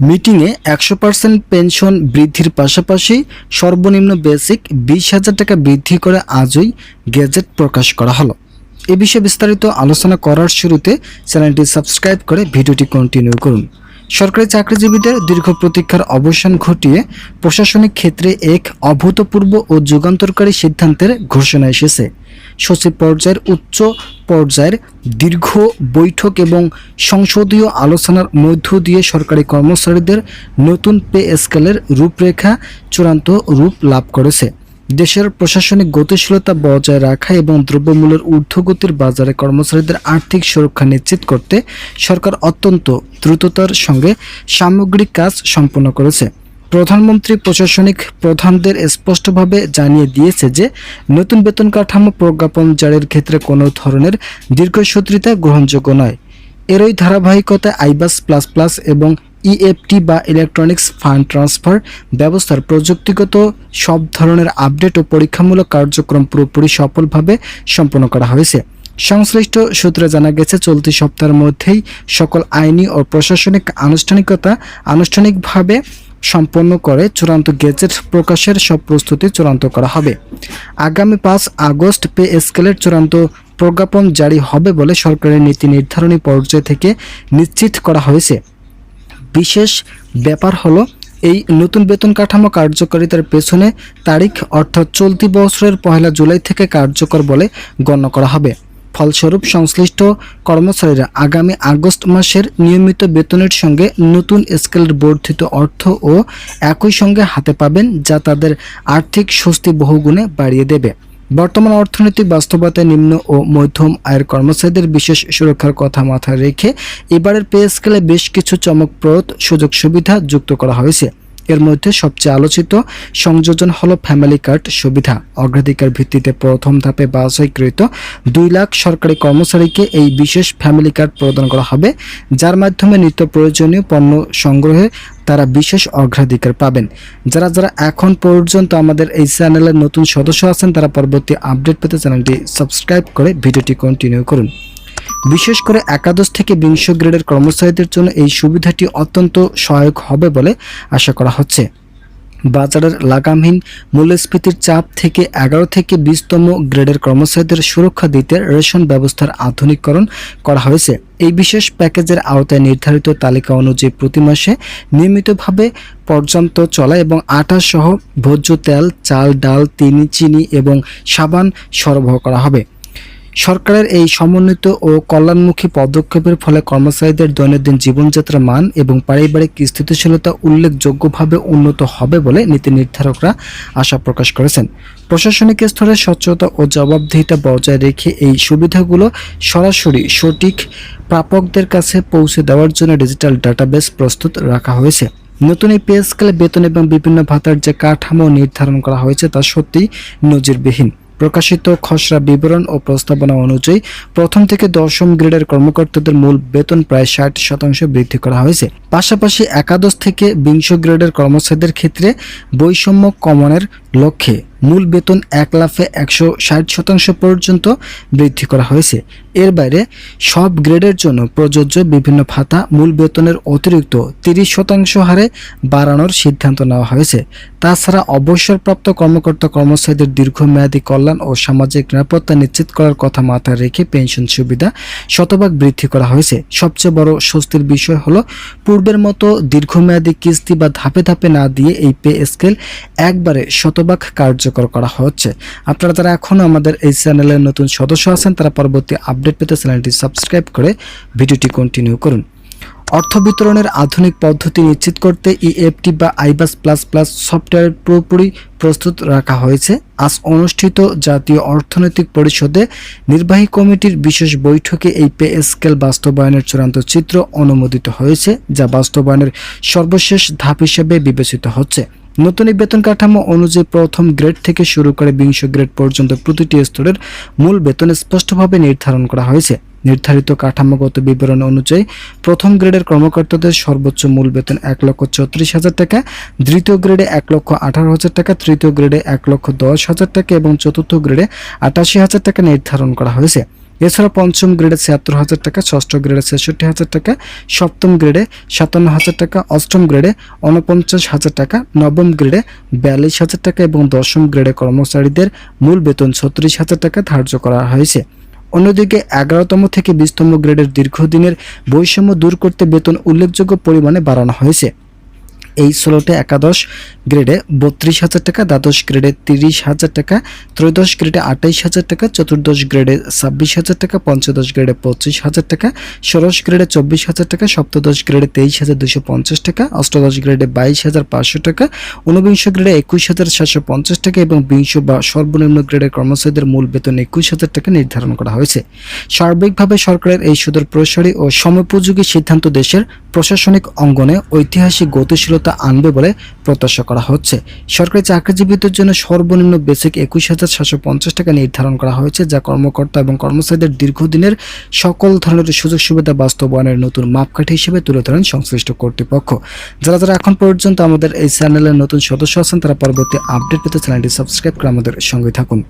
মিটিংয়ে 100% পেনশন বৃদ্ধির পাশাপাশি সর্বনিম্ন বেসিক 20,000 টাকা বৃদ্ধি করে আজই গেজেট প্রকাশ করা হলো। এ বিষয়ে বিস্তারিত আলোচনা করার শুরুতে চ্যানেলটি সাবস্ক্রাইব করে ভিডিওটি কন্টিনিউ করুন। সরকারি চাকরিজীবীদের দীর্ঘ প্রতীক্ষার অবসান ঘটিয়ে প্রশাসনিক ক্ষেত্রে এক অভূতপূর্ব ও যুগান্তকারী সিদ্ধান্তের ঘোষণা এসেছে। সচিব পর্যায়ের উচ্চ পর্যায়ের দীর্ঘ বৈঠক এবং সংসদীয় আলোচনার মধ্য দিয়ে সরকারি কর্মচারীদের নতুন পে স্কেলের রূপরেখা চূড়ান্ত রূপ লাভ করেছে। দেশের প্রশাসনিক গতিশীলতা বজায় রাখা এবং দ্রব্যমূল্যের ঊর্ধ্বগতির বাজারে কর্মচারীদের আর্থিক সুরক্ষা নিশ্চিত করতে সরকার অত্যন্ত দ্রুততার সঙ্গে সামগ্রিক কাজ সম্পন্ন করেছে। প্রধানমন্ত্রী প্রশাসনিক প্রধানদের স্পষ্টভাবে জানিয়ে দিয়েছে যে নতুন বেতন কাঠামো প্রজ্ঞাপন জারির ক্ষেত্রে কোনো ধরনের দীর্ঘসূত্রিতা গ্রহণযোগ্য নয়। এরই ধারাবাহিকতায় আইবাস প্লাস প্লাস এবং ইএফটি বা ইলেকট্রনিক্স ফান্ড ট্রান্সফার ব্যবস্থার প্রযুক্তিগত সব ধরনের আপডেট ও পরীক্ষামূলক কার্যক্রম পুরোপুরি সফলভাবে সম্পন্ন করা হয়েছে। সংশ্লিষ্ট সূত্রে জানা গেছে, চলতি সপ্তাহের মধ্যেই সকল আইনি ও প্রশাসনিক আনুষ্ঠানিকতা আনুষ্ঠানিকভাবে সম্পন্ন করে চূড়ান্ত গেজেট প্রকাশের সব প্রস্তুতি চূড়ান্ত করা হবে। আগামী 5 আগস্ট পে স্কেলের চূড়ান্ত প্রজ্ঞাপন জারি হবে বলে সরকারের নীতি নির্ধারণী পর্যায় থেকে নিশ্চিত করা হয়েছে। বিশেষ ব্যাপার হলো, এই নতুন বেতন কাঠামো কার্যকারিতার পেছনে তারিখ অর্থাৎ চলতি বছরের 1 জুলাই থেকে কার্যকর বলে গণ্য করা হবে। ফলস্বরূপ সংশ্লিষ্ট কর্মচারীরা আগামী আগস্ট মাসের নিয়মিত বেতনের সঙ্গে নতুন স্কেলের বর্ধিত অর্থ ও একই সঙ্গে হাতে পাবেন, যা তাদের আর্থিক স্বস্তি বহুগুণে বাড়িয়ে দেবে। বর্তমান অর্থনৈতিক বাস্তবতায় নিম্ন ও মধ্যম আয়ের কর্মচারীদের বিশেষ সুরক্ষার কথা মাথায় রেখে এবারের পে স্কেলে বেশ কিছু চমকপ্রদ সুযোগ সুবিধা যুক্ত করা হয়েছে। এর মধ্যে সবচেয়ে আলোচিত সংযোজন হলো ফ্যামিলি কার্ড সুবিধা। অগ্রাধিকার ভিত্তিতে প্রথম ধাপে বাছাইকৃত 2 লাখ সরকারি কর্মচারীকে এই বিশেষ ফ্যামিলি কার্ড প্রদান করা হবে, যার মাধ্যমে নিত্য প্রয়োজনীয় পণ্য সংগ্রহে তারা বিশেষ অগ্রাধিকার পাবেন। যারা এখন পর্যন্ত আমাদের এই চ্যানেলের নতুন সদস্য আছেন, তারা পরবর্তী আপডেট পেতে চ্যানেলটি সাবস্ক্রাইব করে ভিডিওটি কন্টিনিউ করুন। বিশেষ করে একাদশ থেকে 20 গ্রেডের কর্মচারীদের জন্য এই সুবিধাটি অত্যন্ত সহায়ক হবে বলে আশা করা হচ্ছে। বাজারের লাগামহীন মূল্যস্ফীতির চাপ থেকে 11 থেকে 20তম গ্রেডের কর্মচারীদের সুরক্ষা দিতে রেশন ব্যবস্থার আধুনিকীকরণ করা হয়েছে। এই বিশেষ প্যাকেজের আওতায় নির্ধারিত তালিকা অনুযায়ী প্রতি মাসে নিয়মিতভাবে পর্যন্ত চলা এবং আটা সহ ভোজ্য তেল, চাল, ডাল, চিনি এবং সাবান সরবরাহ করা হবে। সরকারের এই সমন্বিত ও কল্যাণমুখী পদক্ষেপের ফলে কর্মচারীদের দৈনন্দিন জীবনযাত্রার মান এবং পারিবারিক স্থিতিশীলতা উল্লেখযোগ্যভাবে উন্নত হবে বলে নীতি নির্ধারকরা আশা প্রকাশ করেছেন। প্রশাসনিক স্তরে স্বচ্ছতা ও জবাবদিহিতা বজায় রেখে এই সুবিধাগুলো সরাসরি সঠিক প্রাপকদের কাছে পৌঁছে দেওয়ার জন্য ডিজিটাল ডাটাবেস প্রস্তুত রাখা হয়েছে। নতুন এই পে স্কেলে বেতন এবং বিভিন্ন ভাতার যে কাঠামো নির্ধারণ করা হয়েছে তা সত্যিই নজিরবিহীন। প্রকাশিত খসড়া বিবরণ ও প্রস্তাবনা অনুযায়ী প্রথম থেকে 10ম গ্রেডের কর্মকর্তাদের মূল বেতন প্রায় 60% বৃদ্ধি করা হয়েছে। পাশাপাশি একাদশ থেকে 20 গ্রেডের কর্মচারীদের ক্ষেত্রে বৈষম্য কমানোর লক্ষ্যে মূল বেতন 1,60,000 পর্যন্ত বৃদ্ধি করা হয়েছে। এর বাইরে সব গ্রেডের জন্য প্রযোজ্য বিভিন্ন ভাতা মূল বেতনের অতিরিক্ত 30% হারে বাড়ানোর সিদ্ধান্ত নেওয়া হয়েছে। তাছাড়া অবসরপ্রাপ্ত কর্মচারীদের দীর্ঘমেয়াদী কল্যাণ ও সামাজিক নিরাপত্তা নিশ্চিত করার কথা মাথায় রেখে পেনশন সুবিধা শতভাগ বৃদ্ধি করা হয়েছে। সবচেয়ে বড় স্বস্তির বিষয় হলো, পূর্বের মতো দীর্ঘমেয়াদী কিস্তি বা ধাপে ধাপে না দিয়ে এই পে স্কেল একবারে শতভাগ কার্যকর করা হচ্ছে। আপনারা যারা এখনো আমাদের এই চ্যানেলের নতুন সদস্য আছেন, তারা পরবর্তী আপডেট পেতে চ্যানেলটি সাবস্ক্রাইব করে ভিডিওটি কন্টিনিউ করুন। অর্থ বিতরণের আধুনিক পদ্ধতি নিশ্চিত করতে ইএফটি বা আইবাস প্লাস প্লাস সফটওয়্যার পুরোপুরি প্রস্তুত রাখা হয়েছে। আজ অনুষ্ঠিত জাতীয় অর্থনৈতিক পরিষদে নির্বাহী কমিটির বিশেষ বৈঠকে এই পে স্কেল বাস্তবায়নের চূড়ান্ত চিত্র অনুমোদিত হয়েছে, যা বাস্তবায়নের সর্বশেষ ধাপ হিসেবে বিবেচিত হচ্ছে। নতুন এই বেতন কাঠামো অনুযায়ী প্রথম গ্রেড থেকে শুরু করে 20 গ্রেড পর্যন্ত প্রতিটি স্তরের মূল বেতন স্পষ্টভাবে নির্ধারণ করা হয়েছে। নির্ধারিত কাঠামোগত বিবরণ অনুযায়ী প্রথম গ্রেডের কর্মকর্তাদের সর্বোচ্চ মূল বেতন 1,34,000 টাকা, দ্বিতীয় গ্রেডে 1,18,000 টাকা, তৃতীয় গ্রেডে 1,10,000 টাকা এবং চতুর্থ গ্রেডে 88,000 টাকা নির্ধারণ করা হয়েছে। এছাড়া পঞ্চম গ্রেডে ৭৬,০০০ টাকা, ষষ্ঠ গ্রেডে ৬৬,০০০ টাকা, সপ্তম গ্রেডে ৫৭,০০০ টাকা, অষ্টম গ্রেডে ৪৯,০০০ টাকা, নবম গ্রেডে ৪২,০০০ টাকা এবং দশম গ্রেডে কর্মচারীদের মূল বেতন ৩৬,০০০ টাকা ধার্য করা হয়েছে। অন্যদিকে ১১তম থেকে ২০তম গ্রেডের দীর্ঘদিনের বৈষম্য দূর করতে বেতন উল্লেখযোগ্য পরিমাণে বাড়ানো হয়েছে। এই স্লটে একাদশ গ্রেডে ৩২,০০০ টাকা, দ্বাদশ গ্রেডে ৩০,০০০ টাকা, ত্রয়োদশ গ্রেডে ২৮,০০০ টাকা, চতুর্দশ গ্রেডে ২৬,০০০ টাকা, পঞ্চদশ গ্রেডে ২৫,০০০ টাকা, ষোড়শ গ্রেডে ২৪,০০০ টাকা, সপ্তদশ গ্রেডে ২৩,২৫০ টাকা, অষ্টাদশ গ্রেডে ২২,৫০০ টাকা, ঊনবিংশ গ্রেডে ২১,৭৫০ টাকা এবং বিংশ বা সর্বনিম্ন গ্রেডের কর্মচারীদের মূল বেতন ২১,০০০ টাকা নির্ধারণ করা হয়েছে। সার্বিকভাবে সরকারের এই সুদূর প্রসারী ও সময়োপযোগী সিদ্ধান্ত দেশের প্রশাসনিক অঙ্গনে ঐতিহাসিক গতিশীলতা আনবে বলে প্রত্যাশা করা হচ্ছে। সরকারি চাকরিজীবীদের জন্য সর্বনিম্ন বেসিক ২১,৭৫০ টাকা নির্ধারণ করা হয়েছে, যা কর্মকর্তা এবং কর্মচারীদের দীর্ঘদিনের সকল ধরনের সুযোগ সুবিধা বাস্তবায়নের নতুন মাপকাঠি হিসেবে তুলে ধরেন সংশ্লিষ্ট কর্তৃপক্ষ। যারা এখন পর্যন্ত আমাদের এই চ্যানেলের নতুন সদস্য আছেন, তারা পরবর্তী আপডেট পেতে চ্যানেলটি সাবস্ক্রাইব করে আমাদের সঙ্গে থাকুন।